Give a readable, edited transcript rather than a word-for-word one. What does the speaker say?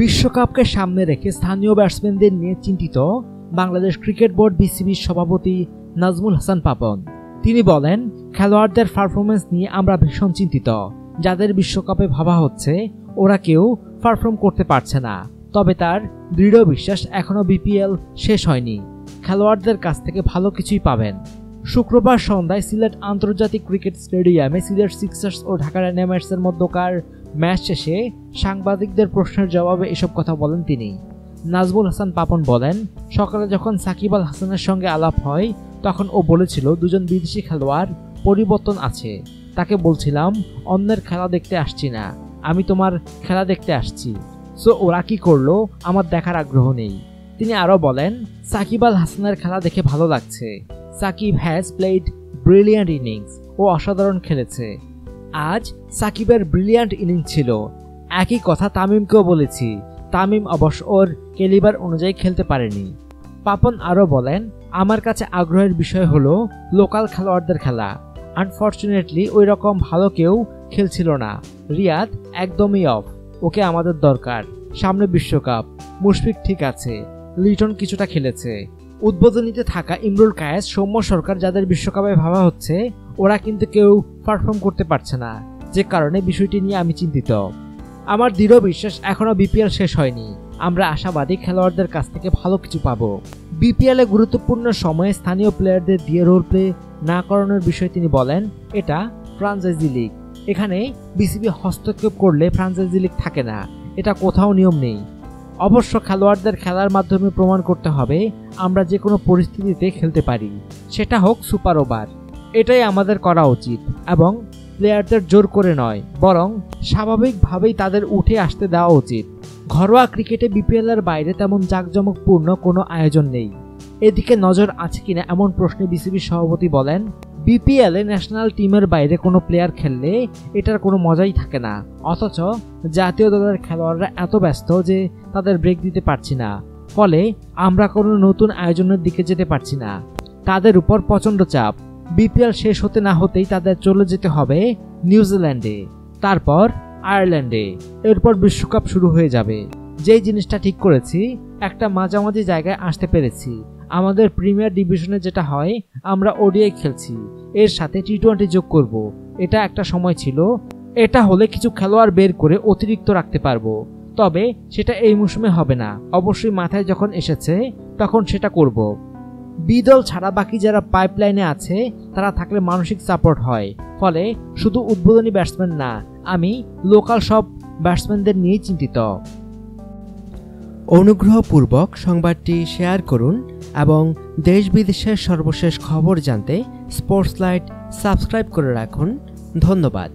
বিশ্বকাপকে সামনে রেখে স্থানীয় ব্যাটসম্যানদের নিয়ে চিন্তিত বাংলাদেশ ক্রিকেট বোর্ড বিসিবির সভাপতি নাজমুল হাসান পাপন। তিনি বলেন, খেলোয়াড়দের পারফরমেন্স নিয়ে আমরা ভীষণ চিন্তিত। যাদের বিশ্বকাপে ভাবা হচ্ছে ওরা কেউ পারফর্ম করতে পারছে না। তবে তার দৃঢ় বিশ্বাস এখনো বিপিএল শেষ হয়নি, খেলোয়াড়দের কাছ থেকে ভালো কিছুই পাবেন। শুক্রবার সন্ধ্যায় সিলেট আন্তর্জাতিক ক্রিকেট স্টেডিয়ামে সিলেট সিক্সার্স ও ঢাকা ডায়নামাইটসের মধ্যকার ম্যাচ শেষে সাংবাদিকদের প্রশ্নের জবাবে এসব কথা বলেন তিনি। নাজমুল হাসান পাপন বলেন, সকালে যখন সাকিব আল হাসানের সঙ্গে আলাপ হয় তখন ও বলেছিল দুজন বিদেশি খেলোয়াড় পরিবর্তন আছে। তাকে বলছিলাম অন্যের খেলা দেখতে আসছি না, আমি তোমার খেলা দেখতে আসছি। সো ওরা কি করলো আমার দেখার আগ্রহ নেই। তিনি আরও বলেন, সাকিব আল হাসানের খেলা দেখে ভালো লাগছে। Shakib has played brilliant innings, ও অসাধারণ খেলেছে। আজ সাকিবের ব্রিলিয়ান্ট ইনিংস ছিল। একই কথা তামিমকেও বলেছি, তামিম অবশ্য ওর ক্যালিবার অনুযায়ী খেলতে পারেনি। পাপন আরও বলেন, আমার কাছে আগ্রহের বিষয় হলো লোকাল খেলোয়াড়দের খেলা। আনফর্চুনেটলি ওই রকম ভালো কেউ খেলছিল না। রিয়াদ একদমই অফ, ওকে আমাদের দরকার। সামনে বিশ্বকাপ, মুশফিক ঠিক আছে, লিটন কিছুটা খেলেছে। উদ্বোধনীতে থাকা ইমরুল কায়েস, সৌম্য সরকার যাদের বিশ্বকাপে ভাবা হচ্ছে ওরা কিন্তু কেউ পারফর্ম করতে পারছে না, যে কারণে বিষয়টি নিয়ে আমি চিন্তিত। আমার দৃঢ় বিশ্বাস এখনো বিপিএল শেষ হয়নি। আমরা আশাবাদী খেলোয়াড়দের কাছ থেকে ভালো কিছু পাবো। বিপিএলে গুরুত্বপূর্ণ সময়ে স্থানীয় প্লেয়ারদের দিয়ে রোল প্লে না করানোর বিষয়ে তিনি বলেন, এটা ফ্রাঞ্চাইজি লিগ, এখানে বিসিবি হস্তক্ষেপ করলে ফ্রাঞ্চাইজি লিগ থাকে না, এটা কোথাও নিয়ম নেই। অবশ্য খেলোয়াড়দের খেলার মাধ্যমে প্রমাণ করতে হবে আমরা যে কোনো পরিস্থিতিতে খেলতে পারি, সেটা হোক সুপার ওভার। এটাই আমাদের করা উচিত এবং প্লেয়ারদের জোর করে নয়, বরং স্বাভাবিকভাবেই তাদের উঠে আসতে দেওয়া উচিত। ঘরোয়া ক্রিকেটে বিপিএলের বাইরে তেমন জাঁকজমকপূর্ণ কোনো আয়োজন নেই। এদিকে নজর আছে কিনা এমন প্রশ্নে বিসিবির সভাপতি বলেন, বিপিএলে ন্যাশনাল টিমের বাইরে কোনো প্লেয়ার খেললে এটার কোনো মজাই থাকে না। অথচ জাতীয় দলের খেলোয়াড়রা এত ব্যস্ত যে তাদের ব্রেক দিতে পারছি না, ফলে আমরা কোনো নতুন আয়োজনের দিকে যেতে পারছি না। তাদের উপর প্রচণ্ড চাপ। বিপিএল শেষ হতে না হতেই তাদের চলে যেতে হবে নিউজিল্যান্ডে, তারপর আয়ারল্যান্ডে, এরপর বিশ্বকাপ শুরু হয়ে যাবে। যেই জিনিসটা ঠিক করেছি, একটা মাঝামাঝি জায়গায় আসতে পেরেছি। আমাদের প্রিমিয়ার ডিভিশনে যেটা হয় আমরা ওডিআই খেলছি, এর সাথে টি-20 যোগ করব। এটা একটা সময় ছিল, এটা হলে কিছু খেলোয়াড় বের করে অতিরিক্ত রাখতে পারবো। তবে সেটা এই মৌসুমে হবে না, অবশ্যই মাথায় যখন এসেছে তখন সেটা করব। বিদল ছাড়া বাকি যারা পাইপলাইনে আছে তারা থাকলে মানসিক সাপোর্ট হয়, ফলে শুধু উদ্বোধনী ব্যাটসম্যান না, আমি লোকাল সব ব্যাটসম্যানদের নিয়েই চিন্তিত। অনুগ্রহপূর্বক সংবাদটি শেয়ার করুন এবং দেশ বিদেশের সর্বশেষ খবর জানতে স্পোর্টস লাইট সাবস্ক্রাইব করে রাখুন। ধন্যবাদ।